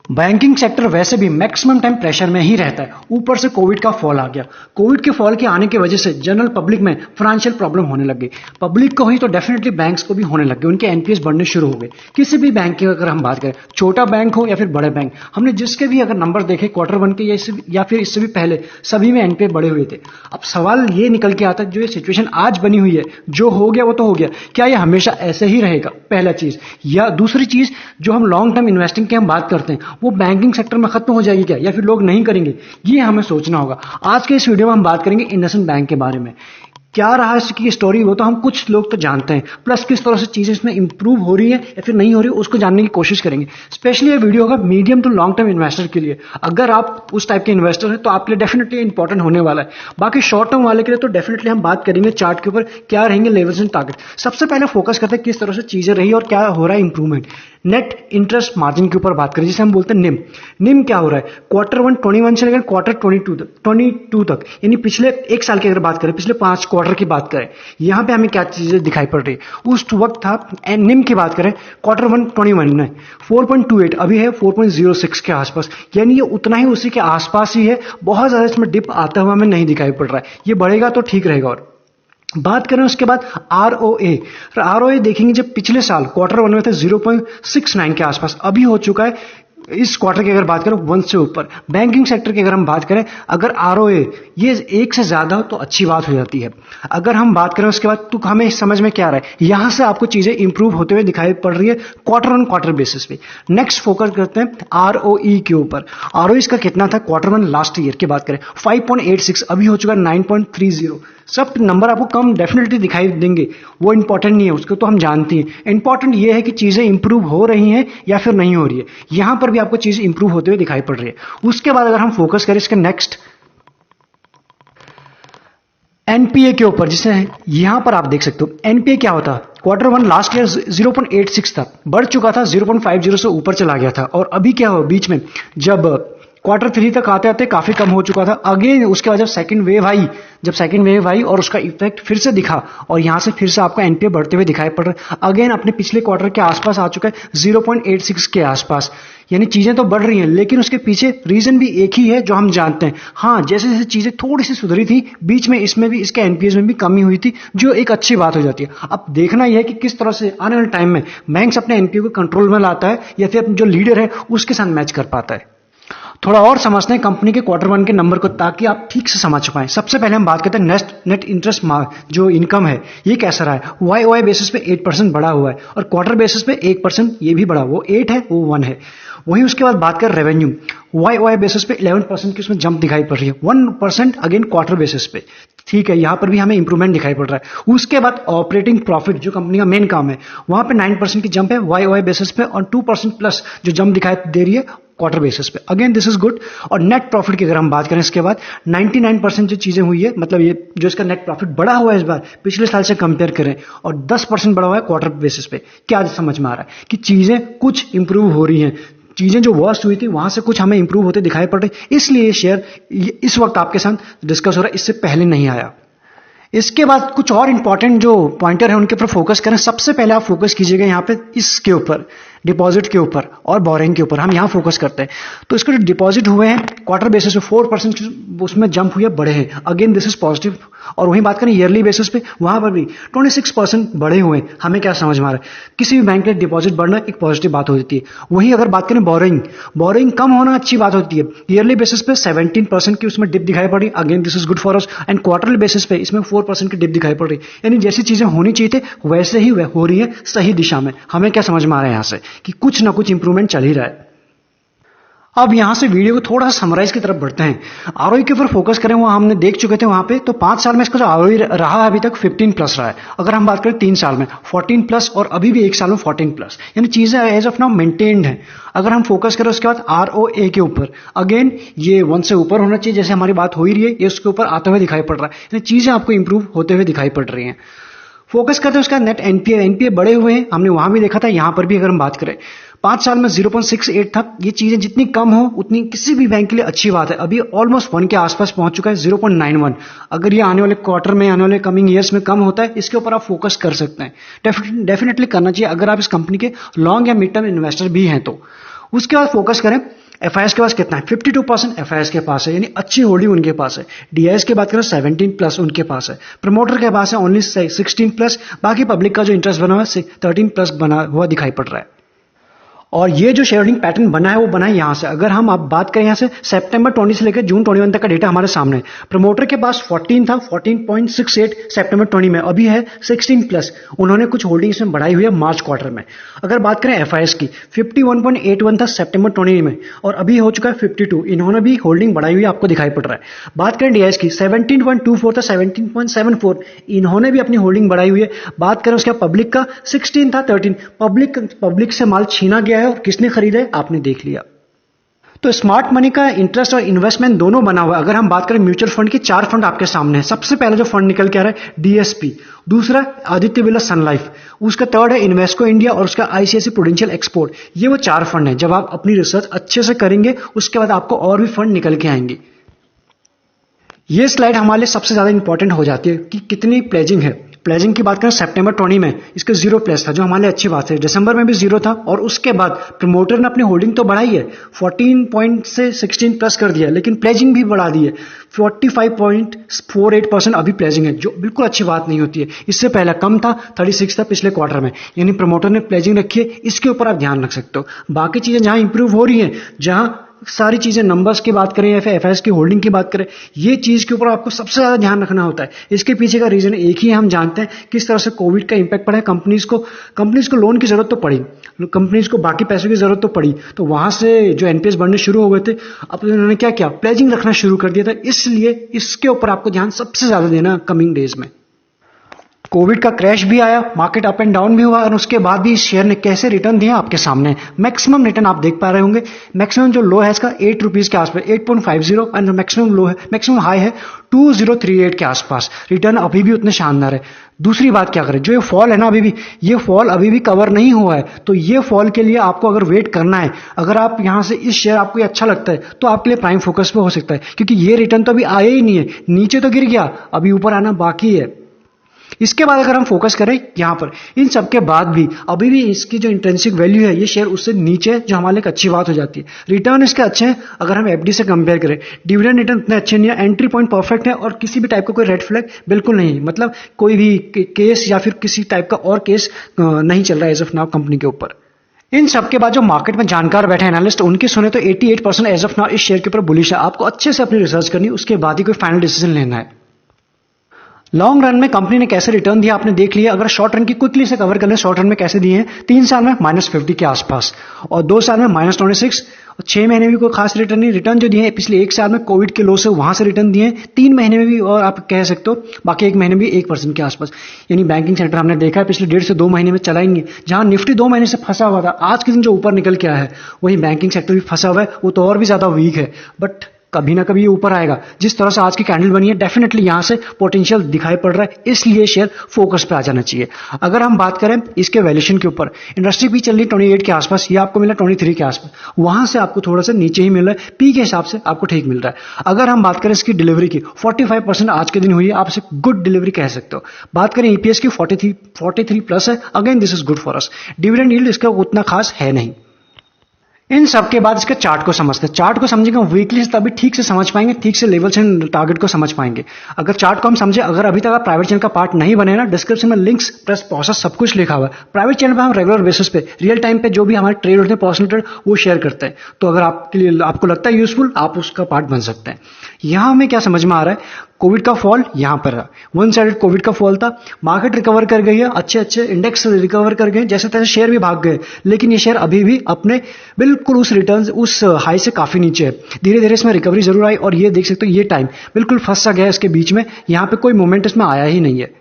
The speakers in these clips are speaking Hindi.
बैंकिंग सेक्टर वैसे भी मैक्सिमम टाइम प्रेशर में ही रहता है। ऊपर से कोविड का फॉल आ गया। कोविड के फॉल के आने की वजह से जनरल पब्लिक में फाइनेंशियल प्रॉब्लम होने लग गई। पब्लिक को ही तो डेफिनेटली बैंक्स को भी होने लग गए। उनके एनपीएस बढ़ने शुरू हो गए। किसी भी बैंक की अगर हम बात करें, छोटा बैंक हो या फिर बड़े बैंक, हमने जिसके भी अगर नंबर देखे क्वार्टर वन के या फिर इससे भी पहले, सभी में एनपीए बढ़े हुए थे। अब सवाल ये निकल के आता है, जो ये सिचुएशन आज बनी हुई है, जो हो गया वो तो हो गया, क्या ये हमेशा ऐसे ही रहेगा? पहला चीज। या दूसरी चीज, जो हम लॉन्ग टर्म इन्वेस्टिंग की हम बात करते हैं, वो बैंकिंग सेक्टर में खत्म हो जाएगी क्या, या फिर लोग नहीं करेंगे? ये हमें सोचना होगा। आज के इस वीडियो में हम बात करेंगे इंडसइंड बैंक के बारे में। क्या रहा इसकी स्टोरी, वो तो हम कुछ लोग तो जानते हैं, प्लस किस तरह से चीजें इसमें इंप्रूव हो रही है या फिर नहीं हो रही है, उसको जानने की कोशिश करेंगे। स्पेशली ये वीडियो होगा medium to long term investor के लिए। अगर आप उस टाइप के इन्वेस्टर हैं तो आपके लिए डेफिनेटली इंपॉर्टेंट होने वाला है। बाकी शॉर्ट टर्म वाले के लिए तो डेफिनेटली हम बात करेंगे चार्ट के ऊपर क्या रहेंगे लेवल्स एंड टारगेट। सबसे पहले फोकस करते हैं किस तरह से चीजें रही और क्या हो रहा है इंप्रूवमेंट। नेट इंटरेस्ट मार्जिन के ऊपर बात करें, जिसे हम बोलते हैं निम। निम क्या हो रहा है क्वार्टर 1 21 से लेकर क्वार्टर 22 तक, यानी पिछले एक साल की अगर बात करें, पिछले 5 क्वार्टर की बात करें, यहां पे हमें क्या चीजें दिखाई पड़ रही है। उस वक्त था निम की बात करें क्वार्टर 1 21 में 4.28, अभी है 4.06 के आसपास, यानी ये उतना ही उसी के आसपास ही है। बहुत ज्यादा इसमें डिप आता हुआ हमें नहीं दिखाई पड़ रहा है। ये बढ़ेगा तो ठीक रहेगा। और बात करें उसके बाद आरओए देखेंगे, जब पिछले साल क्वार्टर 1 में थे 0.69 के आसपास, अभी हो चुका है इस क्वार्टर की अगर बात करें 1 से ऊपर। बैंकिंग सेक्टर की अगर हम बात करें, अगर आरओए ये 1 से ज्यादा हो तो अच्छी बात हो जाती है। अगर हम बात करें उसके बाद, तो हमें समझ में क्या आ रहा है, यहां से आपको चीजें इंप्रूव होते हुए दिखाई पड़ रही है क्वार्टर ऑन क्वार्टर बेसिस पे। नेक्स्ट फोकस करते हैं आरओई के ऊपर। आरओई इसका कितना था क्वार्टर 1 लास्ट ईयर की बात करें 5.86, अभी हो चुका है 9.30। सब नंबर आपको कम डेफिनेटली दिखाई देंगे, वो इंपॉर्टेंट नहीं है, उसको तो हम जानते हैं। इंपॉर्टेंट ये है कि चीजें इंप्रूव हो रही हैं या फिर नहीं हो रही है। यहां पर भी आपको चीजें इंप्रूव होते हुए दिखाई पड़ रही है। उसके बाद अगर हम फोकस करें इसके नेक्स्ट एनपीए के ऊपर, जिसे यहां पर आप देख सकते हो एनपीए क्या होता है। क्वार्टर 1 लास्ट ईयर 0.86 था, बढ़ चुका था 0.50 से ऊपर चला गया था। और अभी क्या हो, बीच में जब क्वार्टर 3 तक आते आते काफी कम हो चुका था। अगेन उसके बाद जब सेकंड वेव आई और उसका इफेक्ट फिर से दिखा, और यहां से फिर से आपको एनपीए बढ़ते हुए दिखाई पड़ रहा है। अगेन अपने पिछले क्वार्टर के आसपास आ चुका है 0.86 के आसपास। यानी चीजें तो बढ़ रही हैं, लेकिन उसके पीछे रीजन भी एक ही है जो हम जानते हैं। हाँ, जैसे जैसे चीजें थोड़ी सी सुधरी थी, बीच में इसमें भी इसके एनपीएस में भी कमी हुई थी, जो एक अच्छी बात हो जाती है। अब देखना यह है कि किस तरह से आने वाले टाइम में बैंक्स अपने एनपीए को कंट्रोल में लाता है या फिर जो लीडर है उसके साथ मैच कर पाता है। थोड़ा और समझते हैं कंपनी के क्वार्टर 1 के नंबर को, ताकि आप ठीक से समझ पाएं। सबसे पहले हम बात करते हैं नेट इंटरेस्ट जो इनकम है ये कैसा रहा है। वाई बेसिस पे 8% बढ़ा हुआ है, और क्वार्टर बेसिस पे 1% ये भी बढ़ा, वो 8 है वो 1 है। वहीं उसके बाद बात कर रेवेन्यू, वाई बेसिस पे 11% की उसमें जंप दिखाई पड़ रही है, 1% अगेन क्वार्टर बेसिस पे। ठीक है, यहां पर भी हमें इंप्रूवमेंट दिखाई पड़ रहा है। उसके बाद ऑपरेटिंग प्रॉफिट, जो कंपनी का मेन काम है, वहां पे 9% की जंप है वाई बेसिस पे, और 2% प्लस जो जंप दिखाई दे रही है क्वार्टर बेसिस पे। Again this is good. और नेट प्रॉफिट की अगर हम बात करें इसके बाद 99% जो चीजें हुई है, मतलब ये जो इसका नेट प्रॉफिट बढ़ा हुआ है इस बार पिछले साल से कंपेयर करें, और 10% बढ़ा हुआ है क्वार्टर बेसिस पे। क्या समझ में आ रहा है कि चीजें कुछ इंप्रूव हो रही हैं। चीजें जो वर्स्ट हुई थी वहां से कुछ हमें इंप्रूव होते दिखाई पड़ रही, इसलिए ये शेयर इस वक्त आपके साथ डिस्कस हो रहा है, इससे पहले नहीं आया। इसके बाद कुछ और इंपॉर्टेंट जो पॉइंटर है उनके ऊपर फोकस करें। सबसे पहले आप फोकस कीजिएगा यहाँ पे इसके ऊपर, डिपॉजिट के ऊपर और बोरिंग के ऊपर। हम यहाँ फोकस करते हैं। तो इसके जो डिपॉजिट हुए हैं क्वार्टर बेसिस पे 4% उसमें जंप हुए बढ़े हैं, अगेन दिस इज पॉजिटिव। और वहीं बात करें ईयरली बेसिस पे, वहां पर भी 26% बढ़े हुए हैं। हमें क्या समझ में आ रहा है, किसी भी बैंक के डिपॉजिट बढ़ना एक पॉजिटिव बात होती है। वहीं अगर बात करें बोरिंग कम होना अच्छी बात होती है। ईयरली बेसिस पे 17% की उसमें डिप दिखाई पड़ रही, again this is good for us. And quarterly basis पे इसमें 4% की डिप दिखाई पड़ रही, यानी जैसी चीजें होनी चाहिए थे वैसे ही हो रही है, सही दिशा में। हमें क्या समझ में आ रहा है यहाँ से कि कुछ ना कुछ इंप्रूवमेंट चल ही रहा है। अब यहां से वीडियो को थोड़ा सा समराइज की तरफ बढ़ते हैं। आरओई के ऊपर फोकस करें, वहां हमने देख चुके थे वहां पे। तो 5 साल में इसका जो आरओई रहा है अभी तक 15 प्लस रहा है। अगर हम बात करें 3 साल में 14 प्लस, और अभी भी 1 साल में 14 प्लस, यानी चीजें एज ऑफ नाउ मेंटेन्ड है। अगर हम फोकस करें उसके बाद आरओए के ऊपर, अगेन ये 1 से ऊपर होना चाहिए, जैसे हमारी बात हो ही रही है, ये उसके ऊपर आते हुए दिखाई पड़ रहा है, यानी चीजें आपको इंप्रूव होते हुए दिखाई पड़ रही हैं। फोकस करते हैं उसका नेट एनपीए बढ़े हुए हैं, हमने वहां भी देखा था, यहां पर भी अगर हम बात करें 5 साल में 0.68 था। ये चीजें जितनी कम हो उतनी किसी भी बैंक के लिए अच्छी बात है। अभी ऑलमोस्ट 1 के आसपास पहुंच चुका है 0.91। अगर ये आने वाले क्वार्टर में, आने वाले कमिंग ईयर्स में कम होता है, इसके ऊपर आप फोकस कर सकते हैं। डेफिनेटली करना चाहिए अगर आप इस कंपनी के लॉन्ग या मिड टर्म इन्वेस्टर भी हैं तो। उसके बाद फोकस करें एफआईएस के पास कितना है, 52% एफआईएस के पास है, यानी अच्छी होल्डिंग उनके पास है। डीआईएस की बात करें 17+ उनके पास है। प्रमोटर के पास है ओनली 16+, बाकी पब्लिक का जो इंटरेस्ट बना हुआ है 13+ बना हुआ दिखाई पड़ रहा है। और ये जो शेयर होल्डिंग पैटर्न बना है वो बना है यहां से। अगर हम आप बात करें यहां से सितंबर 20 से लेकर जून 21 तक का डेटा हमारे सामने है। प्रमोटर के पास 14 था, 14.68 सितंबर 20 में, अभी है 16+। उन्होंने कुछ होल्डिंग इसमें बढ़ाई हुई है मार्च क्वार्टर में। अगर बात करें एफआईएस की 51.81 था सितंबर 20 में और अभी हो चुका है 52। इन्होंने भी होल्डिंग बढ़ाई हुई आपको दिखाई पड़ रहा है। बात करें डीआईएस की 17.24 था 17.74, इन्होंने भी अपनी होल्डिंग बढ़ाई हुई है। बात करें उसका पब्लिक का 16 था 13, पब्लिक से माल छीना गया है और किसने खरीदा है आपने देख लिया। तो स्मार्ट मनी का इंटरेस्ट और इन्वेस्टमेंट दोनों बना हुआ है। अगर हम बात करें म्यूचुअल फंड की 4 फंड आपके सामने है। सबसे पहले जो फंड निकल के आ रहा है डीएसपी, दूसरा आदित्य बिरला सन लाइफ, उसका थर्ड है इन्वेस्को इंडिया और उसका आईसीआईसी प्रूडेंशियल एक्सपोर्ट। ये वो 4 फंड है। जब आप अपनी रिसर्च अच्छे से करेंगे उसके बाद आपको और भी फंड निकल के आएंगे। ये स्लाइड हमारे लिए सबसे ज्यादा इंपॉर्टेंट हो जाती है कि कितनी प्लेजिंग है। प्लेजिंग की बात करें सितंबर 20 में इसका 0 प्लेस था, जो हमारे लिए अच्छी बात है। दिसंबर में भी 0 था और उसके बाद प्रमोटर ने अपनी होल्डिंग तो बढ़ाई है, 14 से 16+ कर दिया, लेकिन प्लेजिंग भी बढ़ा दी है। 45.48% अभी प्लेजिंग है, जो बिल्कुल अच्छी बात नहीं होती है। इससे पहले कम था, 36 था पिछले क्वार्टर में, यानी प्रमोटर ने प्लेजिंग रखी है। इसके ऊपर आप ध्यान रख सकते हो। बाकी चीजें जहां इंप्रूव हो रही है, जहां सारी चीजें नंबर्स की बात करें या फिर एफआईएस की होल्डिंग की बात करें, ये चीज के ऊपर आपको सबसे ज्यादा ध्यान रखना होता है। इसके पीछे का रीजन एक ही है, हम जानते हैं किस तरह से कोविड का इंपैक्ट पड़ा है। कंपनीज को लोन की जरूरत तो पड़ी, कंपनीज को बाकी पैसों की जरूरत तो पड़ी, तो वहां से जो एनपीएस बढ़ने शुरू हो गए थे, अब उन्होंने क्या किया, प्लेजिंग रखना शुरू कर दिया था। इसलिए इसके ऊपर आपको ध्यान सबसे ज्यादा देना कमिंग डेज में। कोविड का क्रैश भी आया, मार्केट अप एंड डाउन भी हुआ और उसके बाद भी इस शेयर ने कैसे रिटर्न दिया आपके सामने। मैक्सिमम रिटर्न आप देख पा रहे होंगे। मैक्सिमम जो लो है इसका 8 रुपीज के आसपास, 8.50, एंड मैक्सिमम हाई है 2038 के आसपास। रिटर्न अभी भी उतने शानदार है। दूसरी बात क्या करें, जो ये फॉल है ना, ये फॉल अभी भी कवर नहीं हुआ है। तो ये फॉल के लिए आपको अगर वेट करना है, अगर आप यहां से इस शेयर आपको ये अच्छा लगता है, तो आपके लिए प्राइम फोकस पे हो सकता है, क्योंकि ये रिटर्न तो अभी आया ही नहीं है। नीचे तो गिर गया, अभी ऊपर आना बाकी है। इसके बाद अगर हम फोकस करें यहां पर, इन सबके बाद भी अभी भी इसकी जो इंट्रिंसिक वैल्यू है, ये शेयर उससे नीचे, जो हमारे लिए एक अच्छी बात हो जाती है। रिटर्न इसके अच्छे हैं अगर हम एफडी से कंपेयर करें। डिविडेंड रिटर्न इतने अच्छे नहीं है, एंट्री पॉइंट परफेक्ट है और किसी भी टाइप का कोई रेड फ्लैग बिल्कुल नहीं है। मतलब कोई भी केस या फिर किसी टाइप का और केस नहीं चल रहा है एज ऑफ नाउ कंपनी के ऊपर। इन सबके बाद जो मार्केट में जानकार बैठे एनालिस्ट, उनकी सुने तो 88% एज ऑफ नाउ इस शेयर के ऊपर बुलिश है। आपको अच्छे से अपनी रिसर्च करनी है, उसके बाद ही कोई फाइनल डिसीजन लेना है। लॉन्ग रन में कंपनी ने कैसे रिटर्न दिया आपने देख लिया। अगर शॉर्ट रन की क्विकली से कवर कर ले, शॉर्ट रन में कैसे दिए हैं, 3 साल में -50 के आसपास और 2 साल में -26 और 6 महीने भी कोई खास रिटर्न नहीं। रिटर्न जो दिए हैं पिछले 1 साल में कोविड के लो से वहां से रिटर्न दिए हैं, 3 महीने में भी और आप कह सकते हो बाकी 1 महीने में भी 1% के आसपास। यानी बैंकिंग सेक्टर हमने देखा है पिछले 1.5 से 2 महीने में चला ही नहीं। जहां निफ्टी 2 महीने से फंसा हुआ था, आज के दिन जो ऊपर निकल के आया है, वही बैंकिंग सेक्टर भी फंसा हुआ है, वो तो और भी ज्यादा वीक है। बट कभी ना कभी ये ऊपर आएगा। जिस तरह से आज की कैंडल बनी है, डेफिनेटली यहां से पोटेंशियल दिखाई पड़ रहा है, इसलिए शेयर फोकस पे आ जाना चाहिए। अगर हम बात करें इसके वैल्यूएशन के ऊपर, इंडस्ट्री पी चल रही 28 के आसपास, ये आपको मिला 23 के आसपास, वहां से आपको थोड़ा सा नीचे ही मिल रहा है, पी के हिसाब से आपको ठीक मिल रहा है। अगर हम बात करें इसकी डिलीवरी की, 45% आज के दिन हुई है, आप इसे गुड डिलीवरी कह सकते हो। बात करें ईपीएस की 43+ है, again this is good for us. Dividend yield इसका उतना खास है नहीं। इन सबके बाद इसके चार्ट को समझते हैं। चार्ट को समझेंगे वीकली से, तभी ठीक से समझ पाएंगे, ठीक से लेवल्स एंड टारगेट को समझ पाएंगे। अगर चार्ट को हम समझे, अगर अभी तक आप प्राइवेट चैनल का पार्ट नहीं बने ना, डिस्क्रिप्शन में लिंक्स प्लस प्रोसेस सब कुछ लिखा हुआ है। प्राइवेट चैनल पर हम रेगुलर बेसिस पे रियल टाइम पे जो भी हमारे ट्रेड होते हैं, पर्सनल ट्रेड, वो शेयर करते हैं। तो अगर आपके लिए आपको लगता है यूजफुल, आप उसका पार्ट बन सकते हैं। यहां हमें क्या समझ में आ रहा है, कोविड का फॉल यहां पर है, वन साइडेड कोविड का फॉल था। मार्केट रिकवर कर गई है, अच्छे इंडेक्स रिकवर कर गए, जैसे तैसे शेयर भी भाग गए, लेकिन ये शेयर अभी भी अपने बिल्कुल उस रिटर्न, उस हाई से काफी नीचे है। धीरे धीरे इसमें रिकवरी जरूर आई और ये देख सकते हो, ये टाइम बिल्कुल फंस सा गया इसके बीच में। यहां पे कोई मोमेंट इसमें आया ही नहीं है।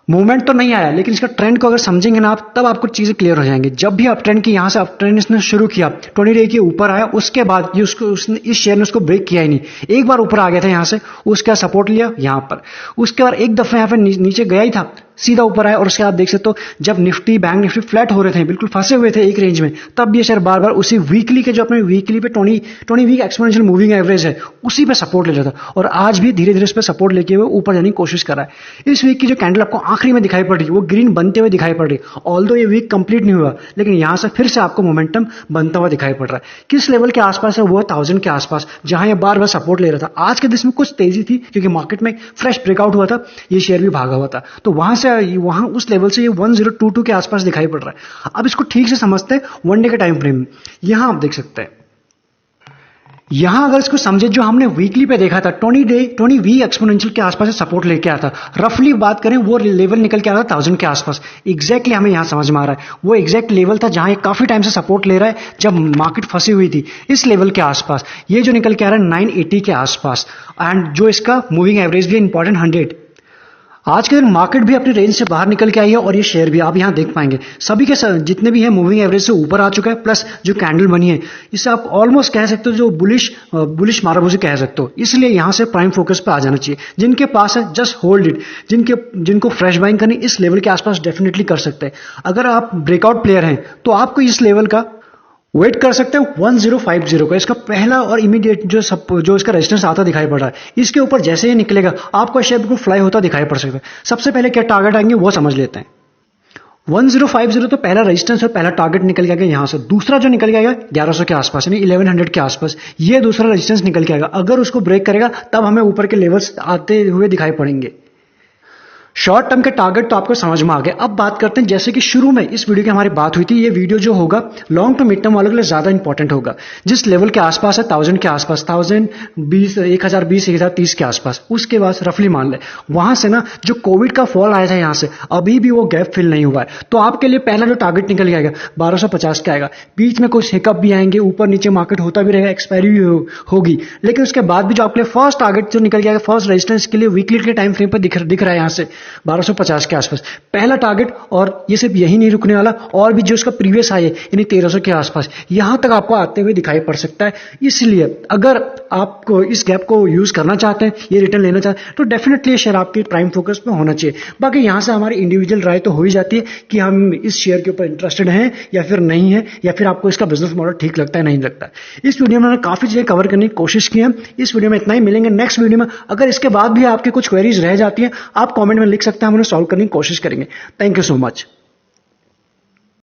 मूवमेंट तो नहीं आया, लेकिन इसका ट्रेंड को अगर समझेंगे ना आप, तब आपको चीजें क्लियर हो जाएंगी। जब भी अप ट्रेंड की यहां से अप ट्रेंड इसने शुरू किया, 20 डे के ऊपर आया, उसके बाद ये उसने इस शेयर ने उसको ब्रेक किया ही नहीं। एक बार ऊपर आ गया था यहां से, उसका सपोर्ट लिया यहां पर, उसके बाद एक दफा यहां पर नीचे गया ही था सीधा ऊपर आया और उसके आप देख सकते हो जब निफ्टी बैंक निफ्टी फ्लैट हो रहे थे, बिल्कुल फंसे हुए थे एक रेंज में, तब भी ये शेयर बार बार उसी वीकली के जो अपने वीकली पे 20 वीक एक्सपोनेंशियल मूविंग एवरेज है उसी पे सपोर्ट ले रहा था और आज भी धीरे धीरे उस पर सपोर्ट लेके हुए ऊपर जाने की कोशिश कर रहा है। इस वीक की जो कैंडल आपको आखिरी में दिखाई पड़ रही है वो ग्रीन बनते हुए दिखाई पड़ रही है। ऑल्दो ये वीक कंप्लीट नहीं हुआ लेकिन यहां से फिर से आपको मोमेंटम बनता हुआ दिखाई पड़ रहा है। किस लेवल के आसपास है? वो 1000 के आसपास, जहां ये बार बार सपोर्ट ले रहा था। आज के दिन में कुछ तेजी थी क्योंकि मार्केट में फ्रेश ब्रेकआउट हुआ था, ये शेयर भी भागा हुआ था, तो वहां उस लेवल से ये 1022 के आसपास दिखाई पड़ रहा है। अब इसको ठीक से समझते हैं वन डे के टाइम फ्रेम में। यहां आप देख सकते हैं, यहां अगर इसको समझे जो हमने वीकली पे देखा था 20 वीक एक्सपोनेंशियल के आसपास से सपोर्ट लेके आया था, रफली बात करें वो लेवल निकल के आया था 1000 के आसपास। एग्जैक्टली हमें यहां समझ में आ रहा है वो एग्जैक्ट लेवल था जहां ये काफी टाइम से सपोर्ट ले रहा है जब मार्केट फंसी हुई थी। इस लेवल के आसपास ये जो निकल के आ रहा है 980 के आसपास, एंड जो इसका मूविंग एवरेज भी इंपॉर्टेंट 100। आज के दिन मार्केट भी अपनी रेंज से बाहर निकल के आई है और ये शेयर भी आप यहां देख पाएंगे सभी के जितने भी है मूविंग एवरेज से ऊपर आ चुका है, प्लस जो कैंडल बनी है इससे आप ऑलमोस्ट कह सकते हो जो बुलिश माराबूजी कह सकते हो। इसलिए यहां से प्राइम फोकस पे आ जाना चाहिए। जिनके पास है जस्ट होल्ड इट, जिनको फ्रेश बाइंग करनी इस लेवल के आसपास डेफिनेटली कर सकते हैं। अगर आप ब्रेकआउट प्लेयर हैं तो आपको इस लेवल का वेट कर सकते हैं 1050 का, इसका पहला और इमीडिएट जो इसका रेजिस्टेंस आता दिखाई पड़ रहा है, इसके ऊपर जैसे ही निकलेगा आपको शेयर बिल्कुल फ्लाई होता दिखाई पड़ सकता है। सबसे पहले क्या टारगेट आएंगे वो समझ लेते हैं। 1050 तो पहला रेजिस्टेंस और पहला टारगेट निकल के आएगा यहां से। दूसरा जो निकल के आएगा 1100 के आसपास यानी 1100 के आसपास, ये दूसरा रेजिस्टेंस निकल के आएगा। अगर उसको ब्रेक करेगा तब हमें ऊपर के लेवल्स आते हुए दिखाई पड़ेंगे। शॉर्ट टर्म के टारगेट तो आपको समझ में आ गए। अब बात करते हैं, जैसे कि शुरू में इस वीडियो की हमारी बात हुई थी, ये वीडियो जो होगा लॉन्ग टर्म मिड टर्म वालों के लिए ज्यादा इंपॉर्टेंट होगा। जिस लेवल के आसपास है 1000 के आसपास, 1020 1030 के आसपास, उसके बाद रफली मान ले वहां से ना जो कोविड का फॉल आया था यहां से अभी भी वो गैप फिल नहीं हुआ है। तो आपके लिए पहला जो टारगेट निकल के आएगा 1250 का आएगा। बीच में कुछ हिकअप भी आएंगे, ऊपर नीचे मार्केट होता भी रहेगा, एक्सपायरी भी होगी, लेकिन उसके बाद भी जो आपके लिए फर्स्ट टारगेट जो निकल के आएगा, फर्स्ट रेजिस्टेंस के लिए वीकली के टाइम फ्रेम पर दिख रहा है यहां से 1250 के आसपास पहला टारगेट। और ये सिर्फ यही नहीं रुकने वाला, और भी जो इसका प्रीवियस हाई है यानी 1300 के आसपास, यहां तक आपको आते हुए दिखाई पड़ सकता है। इसलिए अगर आपको इस गैप को यूज करना चाहते हैं, ये रिटर्न लेना चाहते हैं, तो डेफिनेटली शेयर आपके प्राइम फोकस पे होना चाहिए। बाकी यहां से हमारी इंडिविजुअल राय तो हो ही जाती है कि हम इस शेयर के ऊपर इंटरेस्टेड हैं या फिर नहीं है, या फिर आपको इसका बिजनेस मॉडल ठीक लगता है नहीं लगता है। इस वीडियो में मैंने काफी चीजें कवर करने की कोशिश की है। इस वीडियो में इतना ही, मिलेंगे नेक्स्ट वीडियो में। अगर इसके बाद भी आपके कुछ क्वेरीज रह जाती हैं आप कमेंट में लिख सकते हैं, हम उन्हें सॉल्व करने की कोशिश करेंगे। Thank you so much.